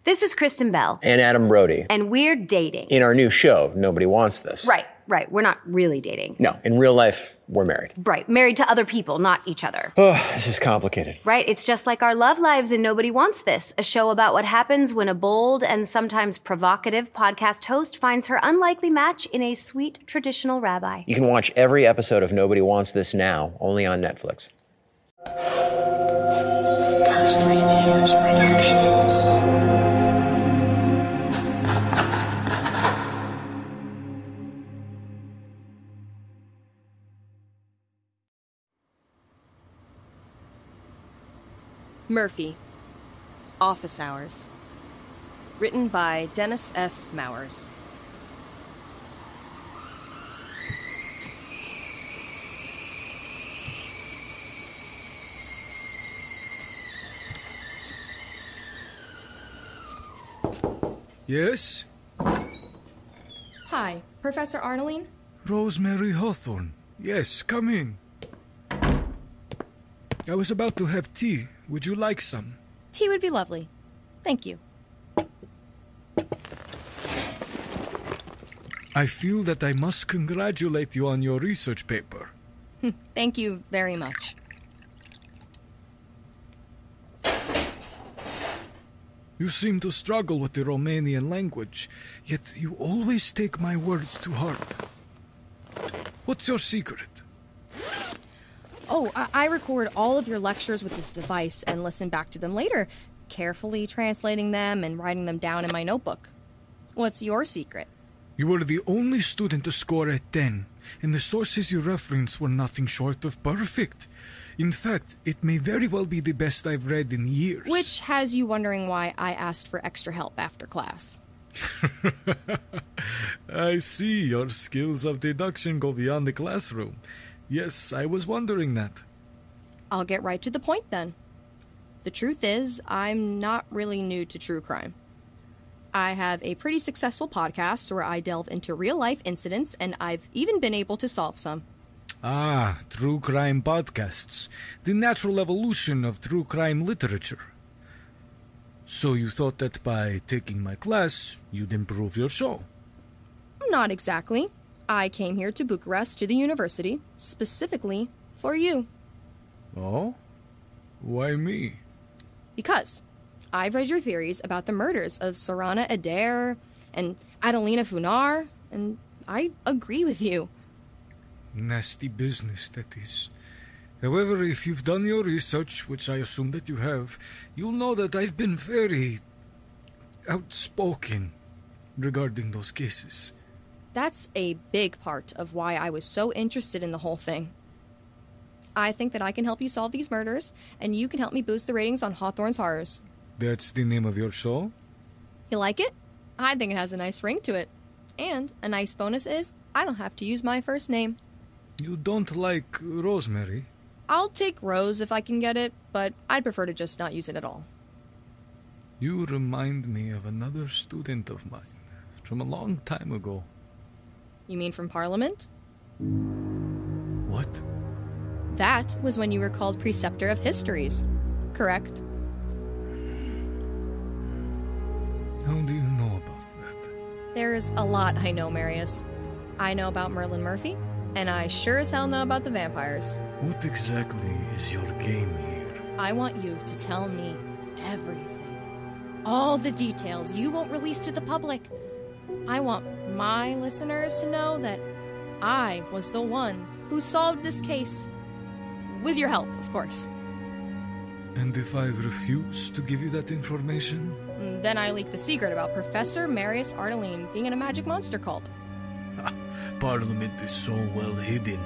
This is Kristen Bell. And Adam Brody. And we're dating. In our new show, Nobody Wants This. Right. We're not really dating. No, in real life, we're married. Right. Married to other people, not each other. Oh, this is complicated. Right. It's just like our love lives in Nobody Wants This, a show about what happens when a bold and sometimes provocative podcast host finds her unlikely match in a sweet traditional rabbi. You can watch every episode of Nobody Wants This now, only on Netflix. Pàce-Nuñez Productions. Murphy. Office Hours. Written by Dennis S. Mowers. Yes? Hi, Professor Ardelean? Rosemary Hawthorne. Yes, come in. I was about to have tea. Would you like some? Tea would be lovely. Thank you. I feel that I must congratulate you on your research paper. Thank you very much. You seem to struggle with the Romanian language, yet you always take my words to heart. What's your secret? Oh, I record all of your lectures with this device and listen back to them later, carefully translating them and writing them down in my notebook. What's your secret? You were the only student to score a 10, and the sources you referenced were nothing short of perfect. In fact, it may very well be the best I've read in years. Which has you wondering why I asked for extra help after class. I see, your skills of deduction go beyond the classroom. Yes, I was wondering that. I'll get right to the point then. The truth is, I'm not really new to true crime. I have a pretty successful podcast where I delve into real-life incidents, and I've even been able to solve some. Ah, true crime podcasts. The natural evolution of true crime literature. So you thought that by taking my class, you'd improve your show? Not exactly. I came here to Bucharest, to the university, specifically for you. Oh? Why me? Because I've read your theories about the murders of Sorana Adair and Adelina Funar, and I agree with you. Nasty business, that is. However, if you've done your research, which I assume that you have, you'll know that I've been very outspoken regarding those cases. That's a big part of why I was so interested in the whole thing. I think that I can help you solve these murders, and you can help me boost the ratings on Hawthorne's Horrors. That's the name of your show? You like it? I think it has a nice ring to it. And a nice bonus is, I don't have to use my first name. You don't like Rosemary? I'll take Rose if I can get it, but I'd prefer to just not use it at all. You remind me of another student of mine from a long time ago. You mean from Parliament? What? That was when you were called Preceptor of Histories, correct? How do you know about that? There's a lot I know, Marius. I know about Merlin Murphy, and I sure as hell know about the vampires. What exactly is your game here? I want you to tell me everything. All the details you won't release to the public. I want my listeners to know that I was the one who solved this case. With your help, of course. And if I refuse to give you that information? Then I leak the secret about Professor Marius Ardelean being in a magic monster cult. Parliament is so well hidden.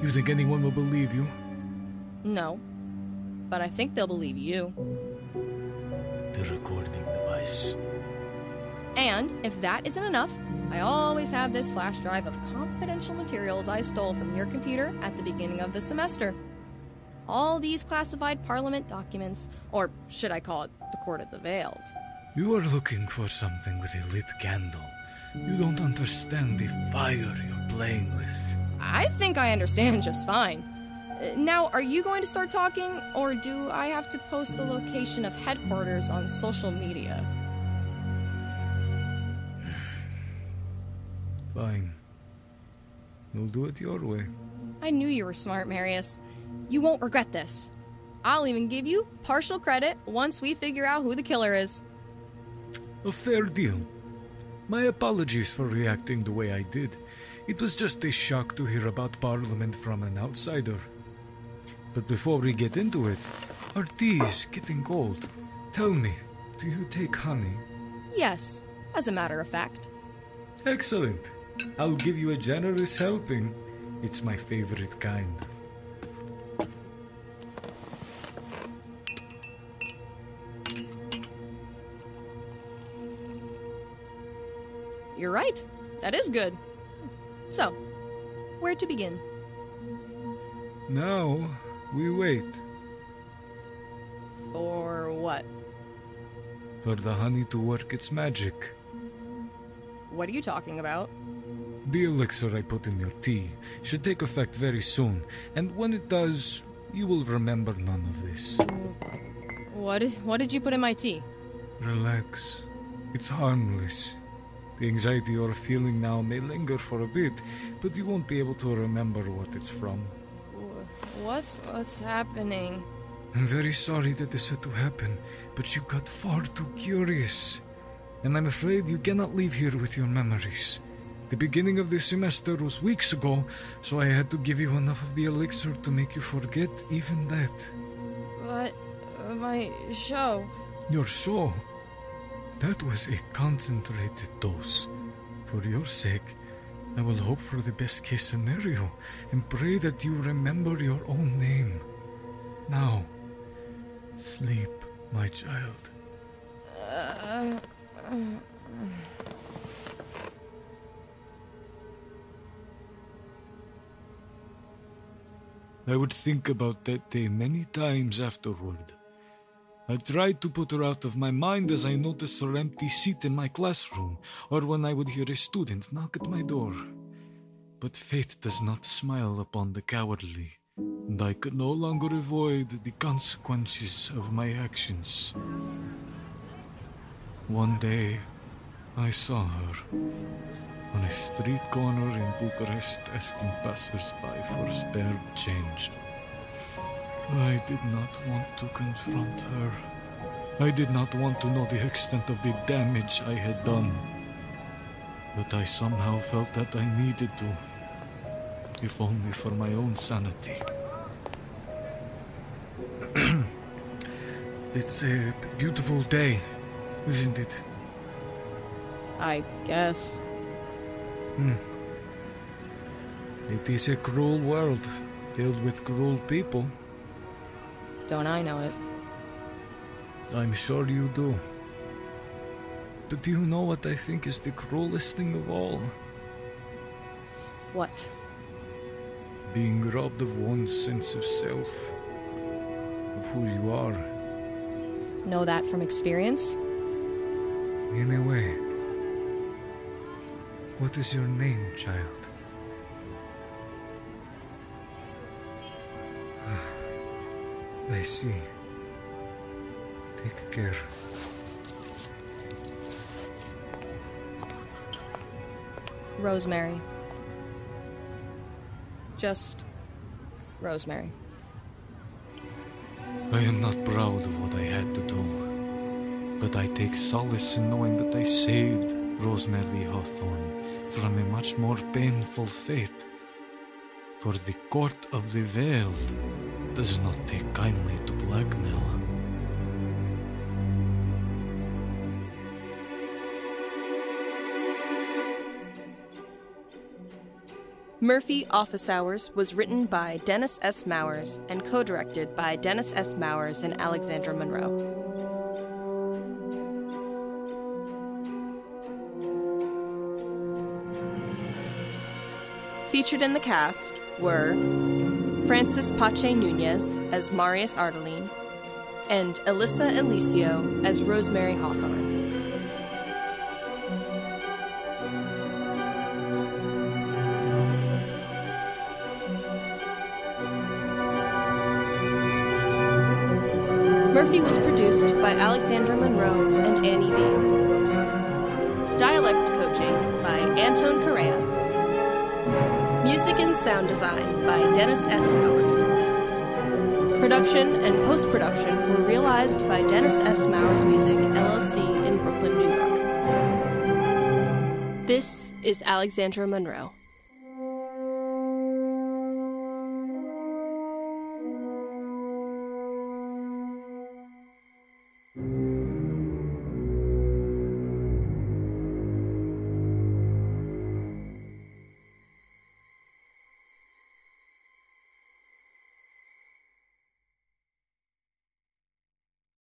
You think anyone will believe you? No. But I think they'll believe you. The recording device. And if that isn't enough, I always have this flash drive of confidential materials I stole from your computer at the beginning of the semester. All these classified Parliament documents, or should I call it the Court of the Veiled. You are looking for something with a lit candle. You don't understand the fire you're playing with. I think I understand just fine. Now, are you going to start talking, or do I have to post the location of headquarters on social media? Fine. We'll do it your way. I knew you were smart, Marius. You won't regret this. I'll even give you partial credit once we figure out who the killer is. A fair deal. My apologies for reacting the way I did. It was just a shock to hear about Parliament from an outsider. But before we get into it, our tea is getting cold. Tell me, do you take honey? Yes, as a matter of fact. Excellent. I'll give you a generous helping. It's my favorite kind. You're right. That is good. So, where to begin? Now, we wait. For what? For the honey to work its magic. What are you talking about? The elixir I put in your tea should take effect very soon, and when it does, you will remember none of this. What did you put in my tea? Relax. It's harmless. The anxiety you're feeling now may linger for a bit, but you won't be able to remember what it's from. What's happening? I'm very sorry that this had to happen, but you got far too curious. And I'm afraid you cannot leave here with your memories. The beginning of the semester was weeks ago, so I had to give you enough of the elixir to make you forget even that. But my show... Your show? That was a concentrated dose. For your sake, I will hope for the best case scenario and pray that you remember your own name. Now, sleep, my child. I would think about that day many times afterward. I tried to put her out of my mind as I noticed her empty seat in my classroom, or when I would hear a student knock at my door. But fate does not smile upon the cowardly, and I could no longer avoid the consequences of my actions. One day, I saw her on a street corner in Bucharest asking passers-by for spare change. I did not want to confront her. I did not want to know the extent of the damage I had done. But I somehow felt that I needed to, if only for my own sanity. It's a beautiful day, isn't it? I guess. It is a cruel world, filled with cruel people. Don't I know it? I'm sure you do. But do you know what I think is the cruelest thing of all? What? Being robbed of one's sense of self, of who you are. Know that from experience? In a way. What is your name, child? I see. Take care. Rosemary. Just Rosemary. I am not proud of what I had to do, but I take solace in knowing that I saved Rosemary Hawthorne from a much more painful fate. For the Court of the Veiled does not take kindly to blackmail. Murphy Office Hours was written by Dennis S. Mowers and co-directed by Dennis S. Mowers and Alexandra Munroe. Featured in the cast were Francis Pàce-Nuñez as Marius Ardelean and Elyssa Eliseo as Rosemary Hawthorne. Murphy was produced by Alexandra Munroe and Annie V. Dialect coaching by Antone Correia Music and sound design by Dennis S. Mowers. Production and post-production were realized by Dennis S. Mowers Music, LLC in Brooklyn, New York. This is Alexandra Munroe.